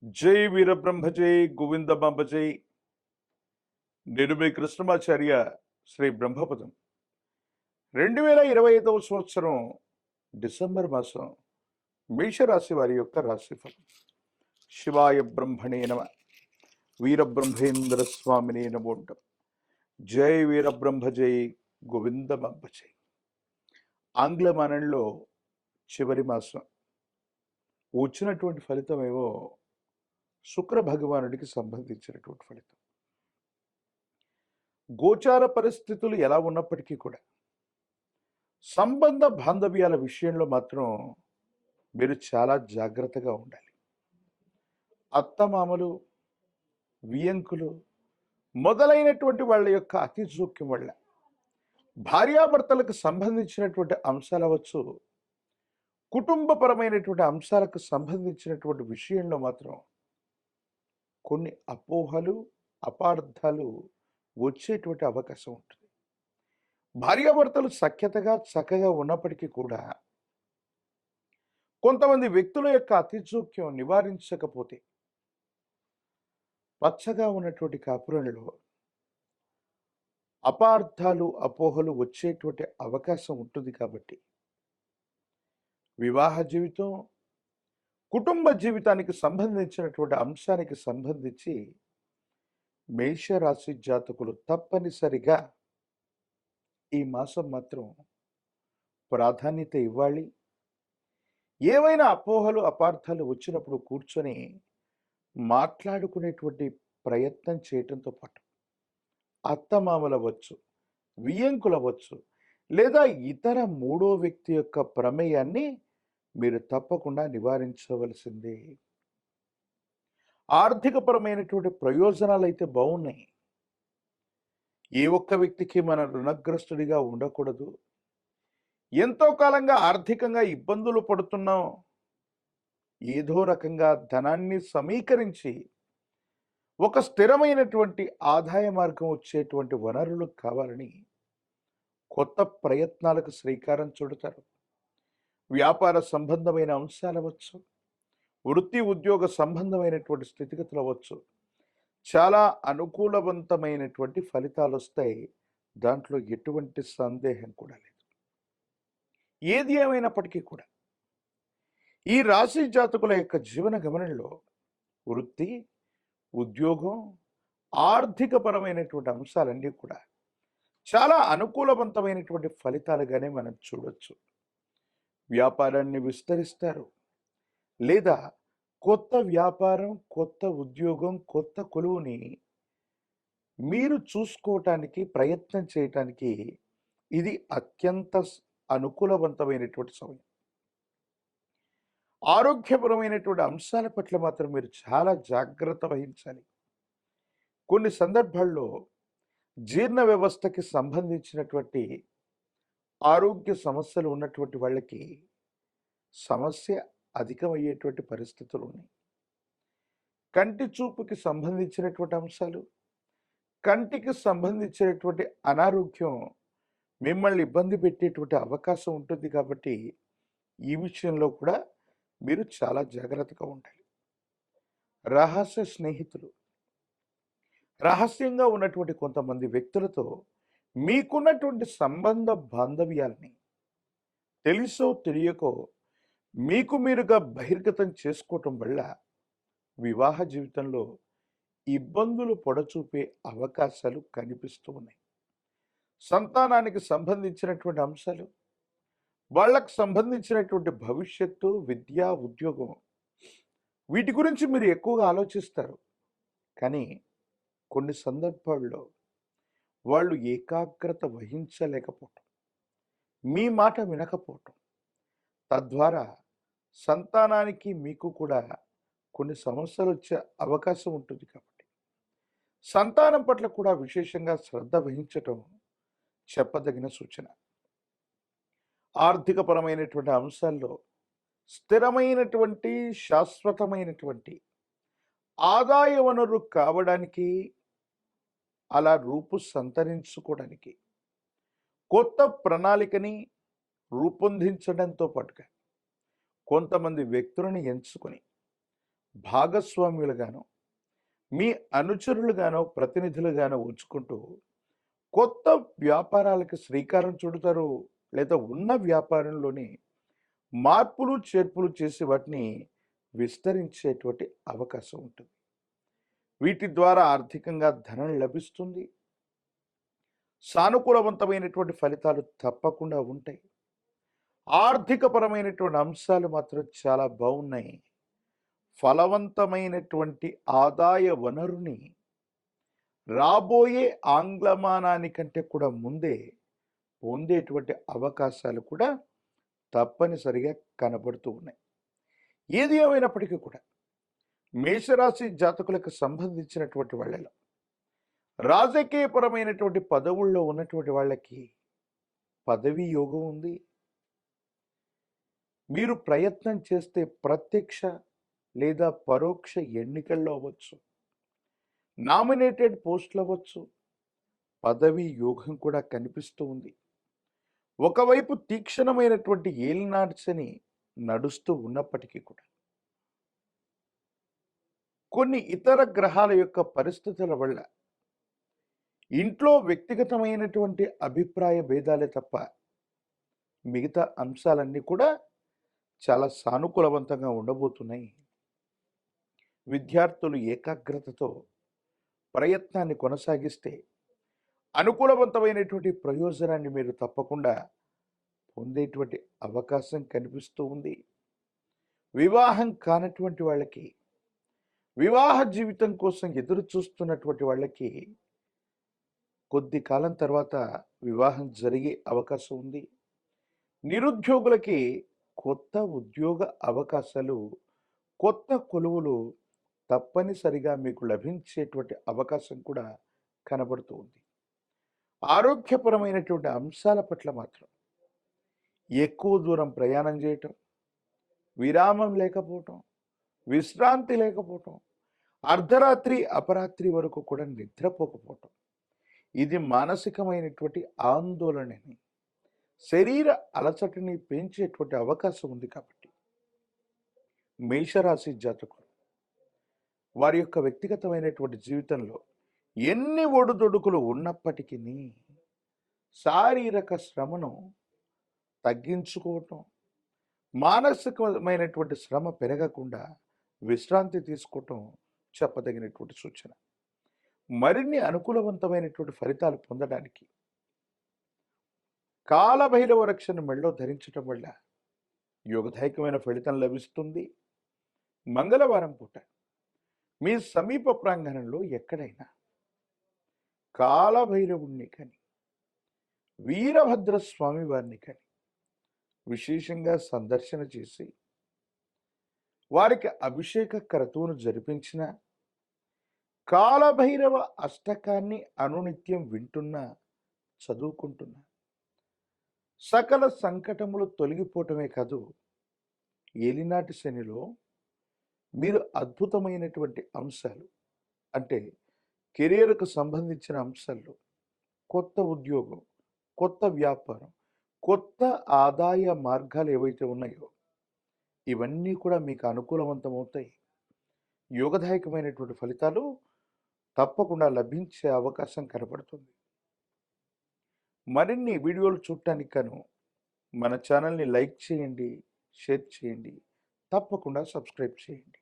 జై వీరబ్రహ్మ జై గోవిందమాంబ జై. నేను మీ కృష్ణమాచార్య శ్రీ బ్రహ్మపదం. 2025 సంవత్సరం డిసెంబర్ మాసం మేషరాశి వారి యొక్క రాశిఫలం. శివాయ బ్రహ్మణే నమ. వీరబ్రహ్మేంద్ర స్వామినే నమోండం. జై వీరబ్రహ్మ జై గోవిందమాంబ జై. ఆంగ్ల మానంలో చివరి మాసం వచ్చినటువంటి ఫలితం ఏవో శుక్ర భగవానుడికి సంబంధించినటువంటి ఫలితం. గోచార పరిస్థితులు ఎలా ఉన్నప్పటికీ కూడా సంబంధ బాంధవ్యాల విషయంలో మాత్రం మీరు చాలా జాగ్రత్తగా ఉండాలి. అత్తమామలు, వియంకులు మొదలైనటువంటి వాళ్ళ యొక్క అతి జోక్యం వల్ల భార్యాభర్తలకు సంబంధించినటువంటి అంశాలు అవ్వచ్చు, కుటుంబపరమైనటువంటి అంశాలకు సంబంధించినటువంటి విషయంలో మాత్రం కొన్ని అపోహలు, అపార్థాలు వచ్చేటువంటి అవకాశం ఉంటుంది. భార్యాభర్తలు సఖ్యతగా చక్కగా ఉన్నప్పటికీ కూడా కొంతమంది వ్యక్తుల యొక్క అతిజోక్యం నివారించకపోతే పచ్చగా ఉన్నటువంటి కాపురంలో అపార్థాలు, అపోహలు వచ్చేటువంటి అవకాశం ఉంటుంది. కాబట్టి వివాహ జీవితం, కుటుంబ జీవితానికి సంబంధించినటువంటి అంశానికి సంబంధించి మేషరాశి జాతకులు తప్పనిసరిగా ఈ మాసం మాత్రం ప్రాధాన్యత ఇవ్వాలి. ఏవైనా అపోహలు, అపార్థాలు వచ్చినప్పుడు కూర్చొని మాట్లాడుకునేటువంటి ప్రయత్నం చేయటంతో పాటు అత్తమామలవచ్చు, వియ్యంకులవచ్చు, లేదా ఇతర మూడో వ్యక్తి యొక్క ప్రమేయాన్ని మీరు తప్పకుండా నివారించవలసిందే. ఆర్థికపరమైనటువంటి ప్రయోజనాలు అయితే బాగున్నాయి. ఏ ఒక్క వ్యక్తికి మన రుణగ్రస్తుడిగా ఉండకూడదు. ఎంతో కాలంగా ఆర్థికంగా ఇబ్బందులు పడుతున్నాం, ఏదో రకంగా ధనాన్ని సమీకరించి ఒక స్థిరమైనటువంటి ఆదాయ మార్గం వచ్చేటువంటి వనరులు కావాలని కొత్త ప్రయత్నాలకు శ్రీకారం చుడతారు. వ్యాపార సంబంధమైన అంశాలు అవ్వచ్చు, వృత్తి ఉద్యోగ సంబంధమైనటువంటి స్థితిగతులు అవ్వచ్చు, చాలా అనుకూలవంతమైనటువంటి ఫలితాలు వస్తాయి. దాంట్లో ఎటువంటి సందేహం కూడా లేదు. ఏది ఏమైనప్పటికీ కూడా ఈ రాశి జాతకుల యొక్క జీవన గమనంలో వృత్తి, ఉద్యోగం, ఆర్థికపరమైనటువంటి అంశాలన్నీ కూడా చాలా అనుకూలవంతమైనటువంటి ఫలితాలుగానే మనం చూడొచ్చు. వ్యాపారాన్ని విస్తరిస్తారు, లేదా కొత్త వ్యాపారం, కొత్త ఉద్యోగం, కొత్త కొలువుని మీరు చూసుకోవటానికి ప్రయత్నం చేయటానికి ఇది అత్యంత అనుకూలవంతమైనటువంటి సమయం. ఆరోగ్యపరమైనటువంటి అంశాల పట్ల మాత్రం మీరు చాలా జాగ్రత్త వహించాలి. కొన్ని సందర్భాల్లో జీర్ణ వ్యవస్థకి సంబంధించినటువంటి ఆరోగ్య సమస్యలు ఉన్నటువంటి వాళ్ళకి సమస్య అధికమయ్యేటువంటి పరిస్థితులు ఉన్నాయి. కంటి చూపుకి సంబంధించినటువంటి అంశాలు, కంటికి సంబంధించినటువంటి అనారోగ్యం మిమ్మల్ని ఇబ్బంది పెట్టేటువంటి అవకాశం ఉంటుంది. కాబట్టి ఈ విషయంలో కూడా మీరు చాలా జాగ్రత్తగా ఉండాలి. రహస్య స్నేహితులు, రహస్యంగా ఉన్నటువంటి కొంతమంది వ్యక్తులతో మీకున్నటువంటి సంబంధ బాంధవ్యాల్ని తెలుసో తెలియకో మీకు మీరుగా బహిర్గతం చేసుకోవటం వల్ల వివాహ జీవితంలో ఇబ్బందులు పొడచూపే అవకాశాలు కనిపిస్తూ ఉన్నాయి. సంతానానికి సంబంధించినటువంటి అంశాలు, వాళ్ళకు సంబంధించినటువంటి భవిష్యత్తు, విద్య, ఉద్యోగం, వీటి గురించి మీరు ఎక్కువగా ఆలోచిస్తారు. కానీ కొన్ని సందర్భాల్లో వాళ్ళు ఏకాగ్రత వహించలేకపోవటం, మీ మాట వినకపోవటం, తద్వారా సంతానానికి మీకు కూడా కొన్ని సమస్యలు వచ్చే అవకాశం ఉంటుంది. కాబట్టి సంతానం పట్ల కూడా విశేషంగా శ్రద్ధ వహించటం చెప్పదగిన సూచన. ఆర్థికపరమైనటువంటి అంశాల్లో స్థిరమైనటువంటి, శాశ్వతమైనటువంటి ఆదాయ వనరు కావడానికి, అలా రూపు సంతరించుకోవడానికి కొత్త ప్రణాళికని రూపొందించడంతో పాటుగా కొంతమంది వ్యక్తులను ఎంచుకొని భాగస్వామ్యులుగానో, మీ అనుచరులుగానో, ప్రతినిధులుగానో ఉంచుకుంటూ కొత్త వ్యాపారాలకు శ్రీకారం చుడతారు. లేదా ఉన్న వ్యాపారంలోని మార్పులు, చేర్పులు చేసి వాటిని విస్తరించేటువంటి అవకాశం ఉంటుంది. వీటి ద్వారా ఆర్థికంగా ధనం లభిస్తుంది. సానుకూలవంతమైనటువంటి ఫలితాలు తప్పకుండా ఉంటాయి. ఆర్థికపరమైనటువంటి అంశాలు మాత్రం చాలా బాగున్నాయి. ఫలవంతమైనటువంటి ఆదాయ వనరుని రాబోయే ఆంగ్లమానానికంటే కూడా ముందే పొందేటువంటి అవకాశాలు కూడా తప్పనిసరిగా కనబడుతూ ఉన్నాయి. ఏది ఏమైనప్పటికీ కూడా మేషరాశి జాతకులకు సంబంధించినటువంటి వాళ్ళలో రాజకీయపరమైనటువంటి పదవుల్లో ఉన్నటువంటి వాళ్ళకి పదవి యోగం ఉంది. మీరు ప్రయత్నం చేస్తే ప్రత్యక్ష లేదా పరోక్ష ఎన్నికల్లో అవ్వచ్చు, నామినేటెడ్ పోస్టులు అవ్వచ్చు, పదవి యోగం కూడా కనిపిస్తూ ఉంది. ఒకవైపు తీక్షణమైనటువంటి ఏలినాటి శని నడుస్తూ ఉన్నప్పటికీ కూడా కొన్ని ఇతర గ్రహాల యొక్క పరిస్థితుల వల్ల ఇంట్లో వ్యక్తిగతమైనటువంటి అభిప్రాయ భేదాలే తప్ప మిగతా అంశాలన్నీ కూడా చాలా సానుకూలవంతంగా ఉండబోతున్నాయి. విద్యార్థులు ఏకాగ్రతతో ప్రయత్నాన్ని కొనసాగిస్తే అనుకూలవంతమైనటువంటి ప్రయోజనాన్ని మీరు తప్పకుండా పొందేటువంటి అవకాశం కనిపిస్తూ ఉంది. వివాహం కానటువంటి వాళ్ళకి, వివాహ జీవితం కోసం ఎదురు చూస్తున్నటువంటి వాళ్ళకి కొద్ది కాలం తర్వాత వివాహం జరిగే అవకాశం ఉంది. నిరుద్యోగులకి కొత్త ఉద్యోగ అవకాశాలు, కొత్త కొలువులు తప్పనిసరిగా మీకు లభించేటువంటి అవకాశం కూడా కనబడుతూ ఉంది. ఆరోగ్యపరమైనటువంటి అంశాల పట్ల మాత్రం ఎక్కువ దూరం ప్రయాణం చేయటం, విరామం లేకపోవటం, విశ్రాంతి లేకపోవటం, అర్ధరాత్రి అపరాత్రి వరకు కూడా నిద్రపోకపోవటం, ఇది మానసికమైనటువంటి ఆందోళనని, శరీర అలసటని పెంచేటువంటి అవకాశం ఉంది. కాబట్టి మేషరాశి జాతకులు వారి యొక్క వ్యక్తిగతమైనటువంటి జీవితంలో ఎన్ని ఒడుదొడుకులు ఉన్నప్పటికీ శారీరక శ్రమను తగ్గించుకోవటం, మానసికమైనటువంటి శ్రమ పెరగకుండా విశ్రాంతి తీసుకోవటం చెప్పదగినటువంటి సూచన. మరిన్ని అనుకూలవంతమైనటువంటి ఫలితాలు పొందడానికి కాలభైరవ రక్షణ మెడలో ధరించటం వల్ల యోగదాయకమైన ఫలితం లభిస్తుంది. మంగళవారం పూట మీ సమీప ప్రాంగణంలో ఎక్కడైనా కాలభైరవుణ్ణి కానీ, వీరభద్రస్వామి వారిని కానీ విశేషంగా సందర్శన చేసి వారికి అభిషేక క్రతువును జరిపించిన, కాలభైరవ అష్టకాన్ని అనునిత్యం వింటున్నా, చదువుకుంటున్నా సకల సంకటములు తొలగిపోవటమే కాదు, ఏలినాటి శనిలో మీరు అద్భుతమైనటువంటి అంశాలు, అంటే కెరియర్కు సంబంధించిన అంశాల్లో కొత్త ఉద్యోగం, కొత్త వ్యాపారం, కొత్త ఆదాయ మార్గాలు ఏవైతే ఉన్నాయో ఇవన్నీ కూడా మీకు అనుకూలవంతమవుతాయి. యోగదాయకమైనటువంటి ఫలితాలు తప్పకుండా లభించే అవకాశం కనబడుతుంది. మరిన్ని వీడియోలు చూడటానికి గాను మన ఛానల్ని లైక్ చేయండి, షేర్ చేయండి, తప్పకుండా సబ్స్క్రైబ్ చేయండి.